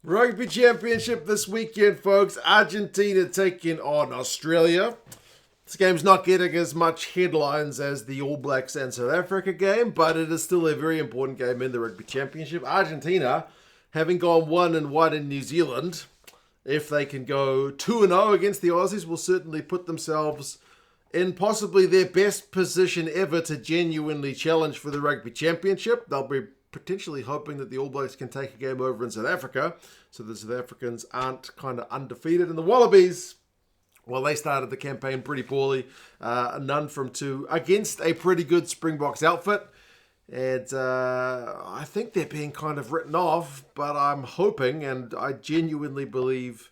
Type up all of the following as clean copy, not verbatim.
Rugby Championship this weekend, folks. Argentina taking on Australia. This game's not getting as much headlines as the All Blacks and South Africa game, but it is still a very important game in the Rugby Championship. Argentina, having gone 1-1 in New Zealand, if they can go 2-0 against the Aussies, will certainly put themselves in possibly their best position ever to genuinely challenge for the Rugby Championship. They'll be potentially hoping that the All Blacks can take a game over in South Africa, so the South Africans aren't kind of undefeated. And the Wallabies, well, they started the campaign pretty poorly, none from two, against a pretty good Springboks outfit. And I think they're being kind of written off, but I'm hoping, and I genuinely believe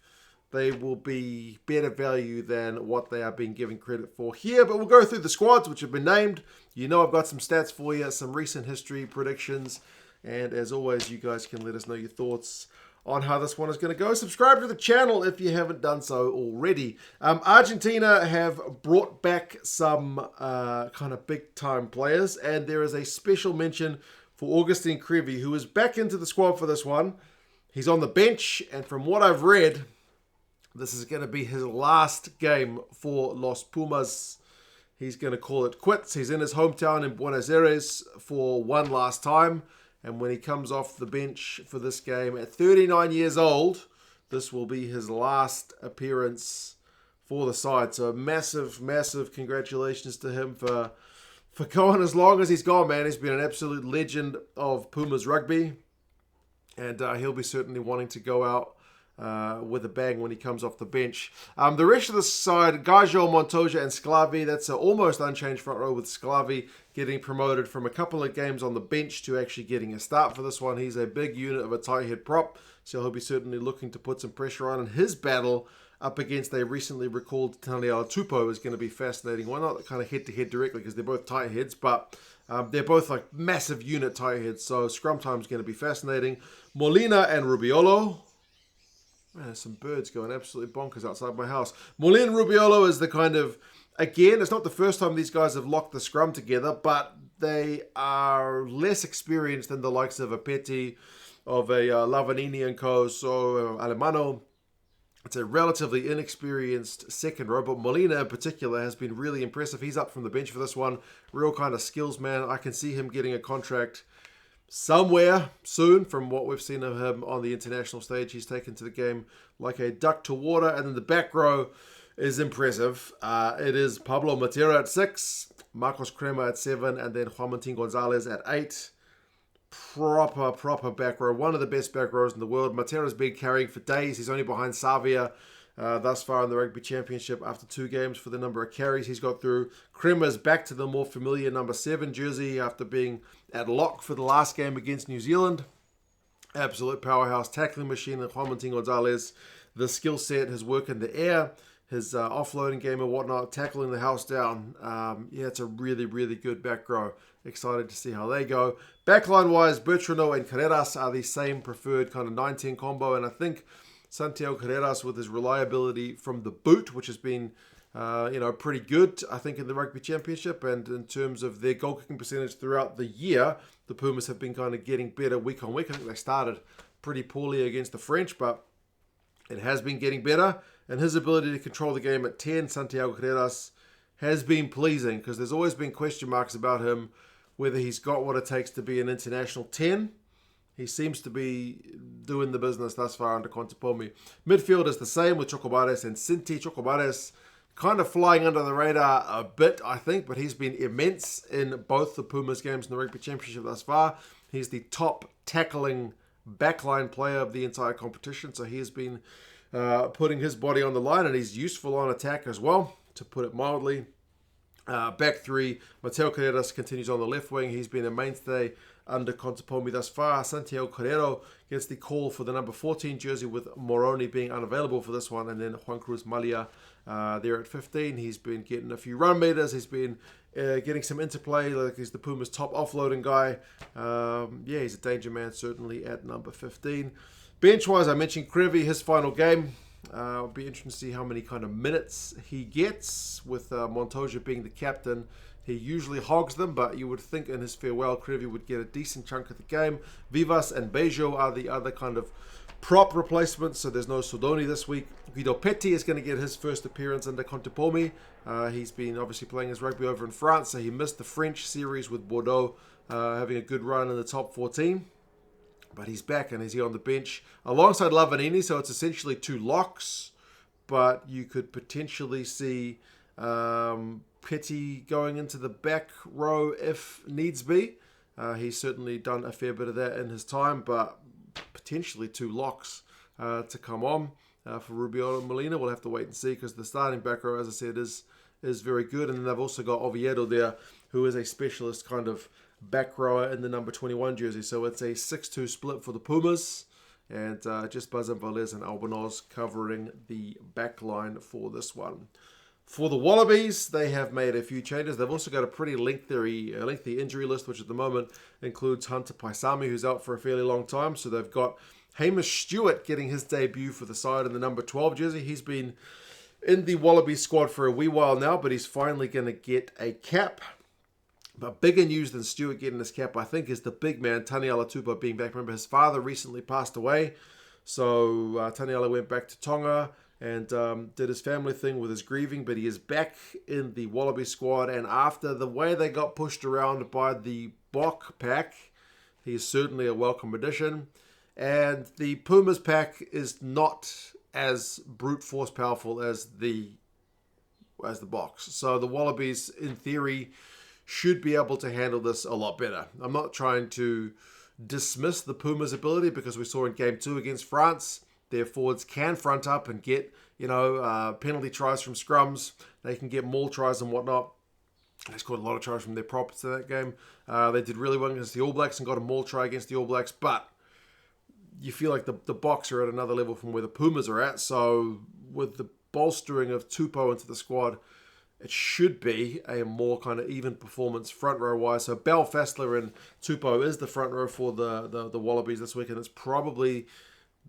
they will be better value than what they are being given credit for here. But we'll go through the squads which have been named. You know I've got some stats for you, some recent history predictions. And as always, you guys can let us know your thoughts on how this one is going to go. Subscribe to the channel if you haven't done so already. Argentina have brought back some kind of big-time players. And there is a special mention for Agustin Creevy, who is back into the squad for this one. He's on the bench, and from what I've read, this is going to be his last game for Los Pumas. He's going to call it quits. He's in his hometown in Buenos Aires for one last time. And when he comes off the bench for this game at 39 years old, this will be his last appearance for the side. So massive, massive congratulations to him for going as long as he's gone, man. He's been an absolute legend of Pumas rugby. And he'll be certainly wanting to go out with a bang when he comes off the bench. The rest of the side, Gajo, Montoya and Sclavi, that's an almost unchanged front row, with Sclavi getting promoted from a couple of games on the bench to actually getting a start for this one. He's a big unit of a tight head prop, so he'll be certainly looking to put some pressure on. And his battle up against a recently recalled Taniela Tupou is going to be fascinating. Well, not kind of head-to-head directly because they're both tight heads, but they're both like massive unit tight heads, so scrum time is going to be fascinating. Molina and Rubiolo. Man, there's some birds going absolutely bonkers outside my house. Molina and Rubiolo is the kind of, again, it's not the first time these guys have locked the scrum together, but they are less experienced than the likes of a Petty, of a Lavanini and co. So Alemano, it's a relatively inexperienced second row, but Molina in particular has been really impressive. He's up from the bench for this one. Real kind of skills man. I can see him getting a contract somewhere soon from what we've seen of him on the international stage. He's taken to the game like a duck to water. And then the back row is impressive. It is Pablo Matera at 6, Marcos Crema at 7, and then Juan Martin Gonzalez at 8. Proper back row. One of the best back rows in the world. Matera's been carrying for days. He's only behind Savia thus far in the Rugby Championship after 2 games for the number of carries he's got through. Crema's back to the more familiar number 7 jersey after being at lock for the last game against New Zealand. Absolute powerhouse tackling machine in Juan Martin Gonzalez. The skill set, his work in the air, his offloading game and whatnot, tackling the house down. Yeah, it's a really, really good back row. Excited to see how they go. Backline-wise, Bertrano and Carreras are the same preferred kind of 9-10 combo, and I think Santiago Carreras, with his reliability from the boot, which has been pretty good, I think, in the Rugby Championship, and in terms of their goal kicking percentage throughout the year, the Pumas have been kind of getting better week on week. I think they started pretty poorly against the French, but it has been getting better, and his ability to control the game at 10, Santiago Carreras, has been pleasing, because there's always been question marks about him, whether he's got what it takes to be an international 10. He seems to be doing the business thus far under Contepomi. Midfield is the same with Chocobares and Cinti. Chocobares kind of flying under the radar a bit, I think, but he's been immense in both the Pumas games in the Rugby Championship thus far. He's the top tackling backline player of the entire competition, so he's been putting his body on the line, and he's useful on attack as well, to put it mildly. Back 3, Mateo Carreras continues on the left wing. He's been a mainstay under Contepomi thus far. Santiago Carrero gets the call for the number 14 jersey, with Moroni being unavailable for this one. And then Juan Cruz Malia there at 15. He's been getting a few run meters. He's been getting some interplay. Like, he's the Pumas' top offloading guy. Yeah, he's a danger man, certainly, at number 15. Bench-wise, I mentioned Creevy, his final game. It'll be interesting to see how many kind of minutes he gets, with Montoya being the captain. He usually hogs them, but you would think in his farewell, Creevy would get a decent chunk of the game. Vivas and Bejo are the other kind of prop replacements, so there's no Sordoni this week. Guido Petti is going to get his first appearance under Contepomi. He's been obviously playing his rugby over in France, so he missed the French series with Bordeaux, having a good run in the top 14. But he's back, and he's here on the bench alongside Lavanini, so it's essentially 2 locks. But you could potentially see Petty going into the back row if needs be. He's certainly done a fair bit of that in his time, but potentially 2 locks to come on for Rubio Molina. We'll have to wait and see, because the starting back row, as I said, is very good. And then they've also got Oviedo there, who is a specialist kind of back rower in the number 21 jersey. So it's a 6-2 split for the Pumas. And just Bazin Valles and Albanoz covering the back line for this one. For the Wallabies, they have made a few changes. They've also got a pretty lengthy injury list, which at the moment includes Hunter Paisami, who's out for a fairly long time. So they've got Hamish Stewart getting his debut for the side in the number 12 jersey. He's been in the Wallabies squad for a wee while now, but he's finally going to get a cap. But bigger news than Stewart getting his cap, I think, is the big man, Taniela Tupa, being back. Remember, his father recently passed away. So Taniela went back to Tonga and did his family thing with his grieving. But he is back in the Wallaby squad. And after the way they got pushed around by the Bok pack, he is certainly a welcome addition. And the Pumas pack is not as brute force powerful as the Boks. So the Wallabies, in theory, should be able to handle this a lot better. I'm not trying to dismiss the Pumas' ability, because we saw in Game 2 against France, their forwards can front up and get, penalty tries from scrums. They can get maul tries and whatnot. They scored a lot of tries from their props in that game. They did really well against the All Blacks and got a maul try against the All Blacks, but you feel like the Boks are at another level from where the Pumas are at. So with the bolstering of Tupou into the squad, it should be a more kind of even performance front row wise. So Bell, Fassler and Tupou is the front row for the Wallabies this week, and it's probably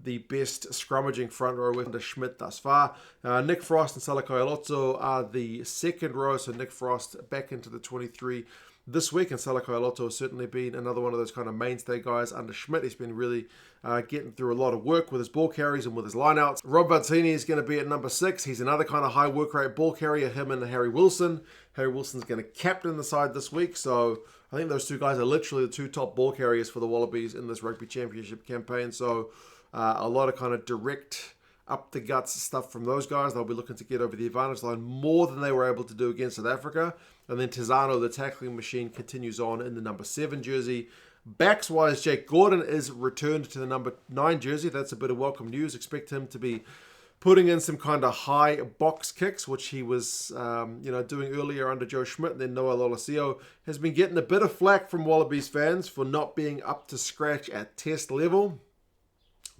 the best scrummaging front row with Schmidt thus far. Nick Frost and Salakaia-Loto are the second row, so Nick Frost back into the 23 this week, and Salakaia-Loto has certainly been another one of those kind of mainstay guys under Schmidt. He's been really getting through a lot of work with his ball carries and with his lineouts. Rob Vazzini is going to be at number 6. He's another kind of high work rate ball carrier, him and Harry Wilson. Harry Wilson's going to captain the side this week, so I think those two guys are literally the 2 top ball carriers for the Wallabies in this Rugby Championship campaign. So a lot of kind of direct up the guts stuff from those guys. They'll be looking to get over the advantage line more than they were able to do against South Africa. And then Tizano, the tackling machine, continues on in the number 7 jersey. Backs wise, Jake Gordon is returned to the number 9 jersey. That's a bit of welcome news. Expect him to be putting in some kind of high box kicks, which he was doing earlier under Joe Schmidt. And then Noah Lolosio has been getting a bit of flack from Wallabies fans for not being up to scratch at test level.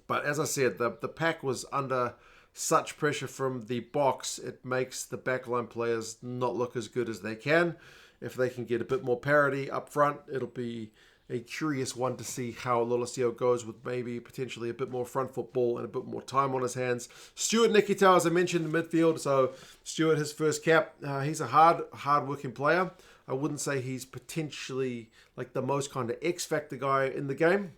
But as I said, the pack was under such pressure from the Boks, it makes the backline players not look as good as they can. If they can get a bit more parity up front, it'll be a curious one to see how Lolosio goes with maybe potentially a bit more front football and a bit more time on his hands. Stuart Nikitau, as I mentioned, in midfield. So Stuart, his first cap. He's a hard-working player. I wouldn't say he's potentially like the most kind of X-factor guy in the game,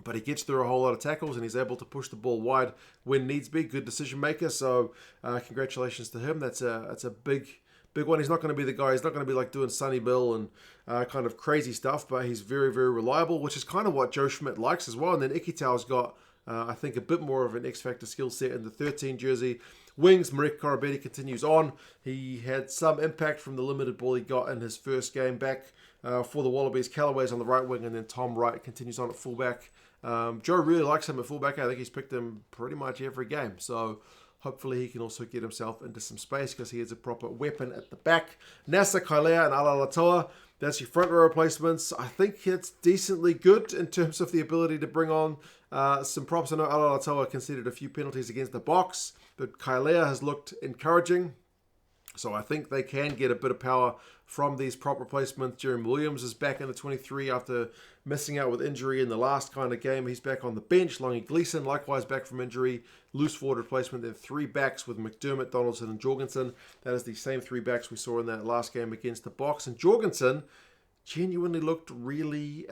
but he gets through a whole lot of tackles and he's able to push the ball wide when needs be. Good decision maker. So congratulations to him. That's a big one. He's not going to be the guy. He's not going to be like doing Sonny Bill and kind of crazy stuff, but he's very, very reliable, which is kind of what Joe Schmidt likes as well. And then Ikitau's got, I think, a bit more of an X-factor skill set in the 13 jersey. Wings, Marek Korobetti continues on. He had some impact from the limited ball he got in his first game back for the Wallabies. Callaway's on the right wing, and then Tom Wright continues on at fullback. Joe really likes him at fullback. I think he's picked him pretty much every game. So hopefully he can also get himself into some space because he is a proper weapon at the back. Nasa Kailea and Ala Latoa, that's your front row replacements. I think it's decently good in terms of the ability to bring on some props. I know Ala Latoa conceded a few penalties against the Boks, but Kailea has looked encouraging. So I think they can get a bit of power from these prop replacements. Jeremy Williams is back in the 23 after missing out with injury in the last kind of game. He's back on the bench. Longy Gleeson, likewise back from injury. Loose forward replacement. Then 3 backs with McDermott, Donaldson, and Jorgensen. That is the same 3 backs we saw in that last game against the Boks. And Jorgensen genuinely looked really,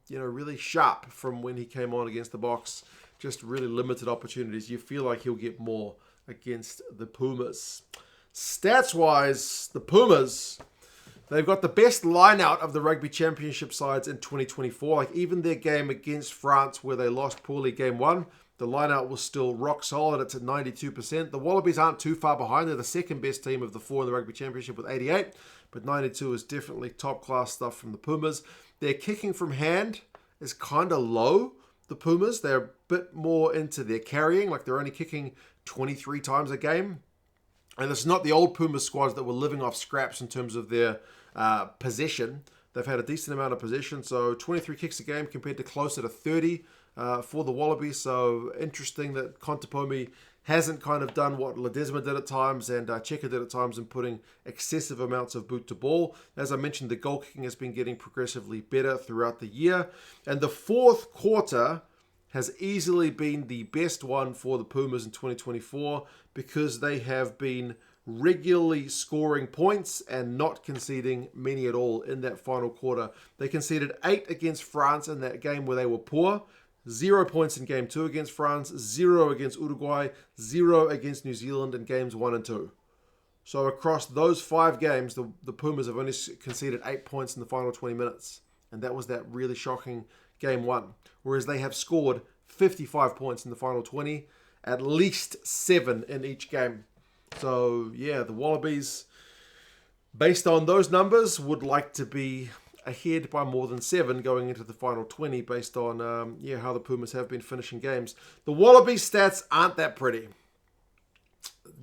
really sharp from when he came on against the Boks. just really limited opportunities. You feel like he'll get more against the Pumas. Stats-wise, the Pumas, they've got the best line-out of the Rugby Championship sides in 2024. Like, even their game against France, where they lost poorly game 1, the line-out was still rock solid. It's at 92%. The Wallabies aren't too far behind. They're the second best team of the 4 in the Rugby Championship with 88. But 92 is definitely top-class stuff from the Pumas. Their kicking from hand is kind of low, the Pumas. They're a bit more into their carrying. Like, they're only kicking 23 times a game. And it's not the old Pumas squads that were living off scraps in terms of their possession. They've had a decent amount of possession. So 23 kicks a game compared to closer to 30 for the Wallabies. So interesting that Contepomi hasn't kind of done what Ledesma did at times and Cheika did at times in putting excessive amounts of boot to ball. As I mentioned, the goal kicking has been getting progressively better throughout the year. And the fourth quarter has easily been the best one for the Pumas in 2024 because they have been regularly scoring points and not conceding many at all in that final quarter. They conceded 8 against France in that game where they were poor. 0 points in game 2 against France, 0 against Uruguay, 0 against New Zealand in games 1 and 2. So across those 5 games, the Pumas have only conceded 8 points in the final 20 minutes. And that was that really shocking game 1. Whereas they have scored 55 points in the final 20, at least 7 in each game. So yeah, the Wallabies, based on those numbers, would like to be ahead by more than 7 going into the final 20 based on how the Pumas have been finishing games. The Wallabies stats aren't that pretty.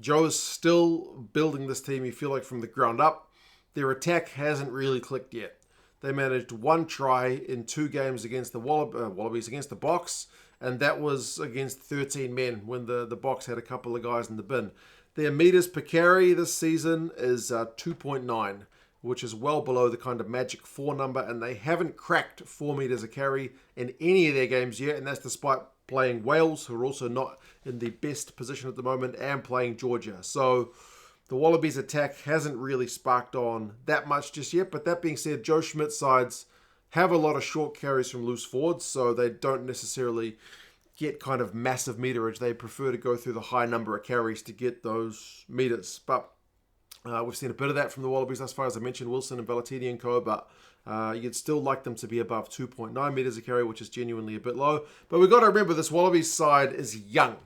Joe is still building this team, you feel like, from the ground up. Their attack hasn't really clicked yet. They managed 1 try in 2 games against the Wallabies against the Box, and that was against 13 men when the Box had a couple of guys in the bin. Their meters per carry this season is 2.9, which is well below the kind of magic 4 number, and they haven't cracked 4 meters a carry in any of their games yet, and that's despite playing Wales, who are also not in the best position at the moment, and playing Georgia. So the Wallabies attack hasn't really sparked on that much just yet, but that being said, Joe Schmidt's sides have a lot of short carries from loose forwards, so they don't necessarily get kind of massive meterage. They prefer to go through the high number of carries to get those meters. But we've seen a bit of that from the Wallabies thus far, as I mentioned, Wilson and Bellatini and co, but you'd still like them to be above 2.9 meters a carry, which is genuinely a bit low. But we've got to remember this Wallabies side is young.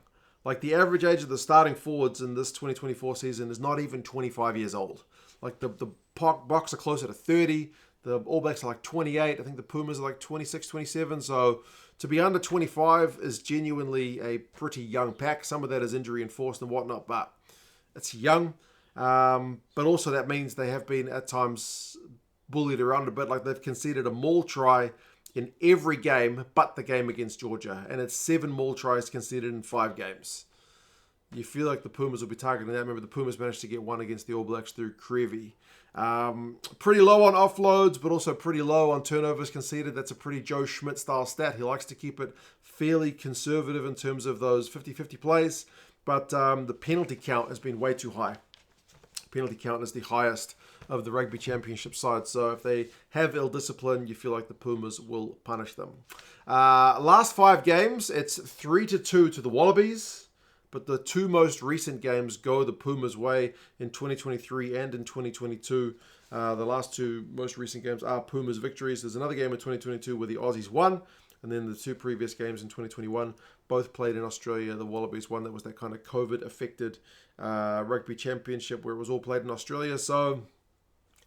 Like, the average age of the starting forwards in this 2024 season is not even 25 years old. Like, the Box are closer to 30. The All Blacks are like 28. I think the Pumas are like 26, 27. So to be under 25 is genuinely a pretty young pack. Some of that is injury enforced and whatnot, but it's young. But also that means they have been at times bullied around a bit. Like, they've conceded a maul try in every game but the game against Georgia. And it's 7 maul tries conceded in 5 games. You feel like the Pumas will be targeting that. Remember, the Pumas managed to get 1 against the All Blacks through Creevy. Pretty low on offloads, but also pretty low on turnovers conceded. That's a pretty Joe Schmidt style stat. He likes to keep it fairly conservative in terms of those 50-50 plays, but the penalty count has been way too high. Penalty count is the highest of the Rugby Championship side, so if they have ill discipline, you feel like the Pumas will punish them. Last 5 games, it's 3-2 to the Wallabies. But the 2 most recent games go the Pumas' way in 2023 and in 2022. The last 2 most recent games are Pumas victories. There's another game in 2022 where the Aussies won. And then the 2 previous games in 2021, both played in Australia. The Wallabies won. That was that kind of COVID-affected Rugby Championship where it was all played in Australia. So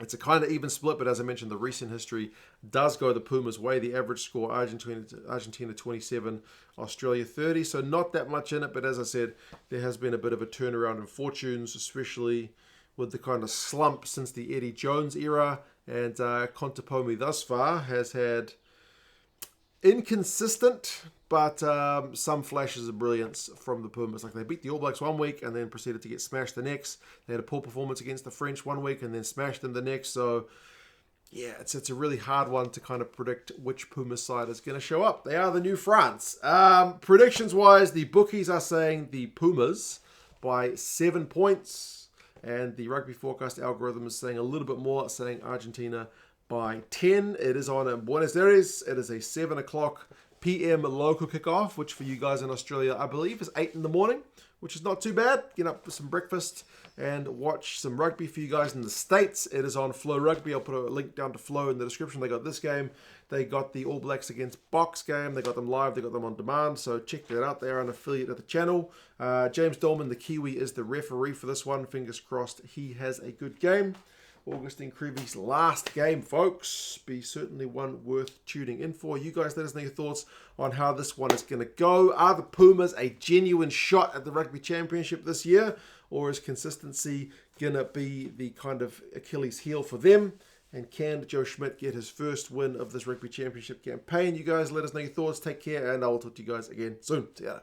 it's a kind of even split, but as I mentioned, the recent history does go the Pumas' way. The average score, Argentina 27, Australia 30, so not that much in it, but as I said, there has been a bit of a turnaround in fortunes, especially with the kind of slump since the Eddie Jones era, and Contepomi thus far has had inconsistent, but some flashes of brilliance from the Pumas. Like, they beat the All Blacks 1 week and then proceeded to get smashed the next. They had a poor performance against the French 1 week and then smashed them the next. So, yeah, it's a really hard one to kind of predict which Pumas side is going to show up. They are the new France. Predictions-wise, the bookies are saying the Pumas by 7 points. And the Rugby Forecast algorithm is saying a little bit more, saying Argentina by 10. It is on in Buenos Aires. It is a 7 o'clock p.m. local kickoff, which for you guys in Australia, I believe, is 8 in the morning, which is not too bad. Get up with some breakfast and watch some rugby for you guys in the States. It is on Flow Rugby. I'll put a link down to Flow in the description. They got this game. They got the All Blacks against Box game. They got them live. They got them on demand. So check that out. They are an affiliate of the channel. James Dolman, the Kiwi, is the referee for this one. Fingers crossed he has a good game. Agustin Creevy's last game, folks. Be certainly one worth tuning in for. You guys let us know your thoughts on how this one is going to go. Are the Pumas a genuine shot at the Rugby Championship this year? Or is consistency going to be the kind of Achilles heel for them? And can Joe Schmidt get his first win of this Rugby Championship campaign? You guys let us know your thoughts. Take care, and I will talk to you guys again soon. See ya.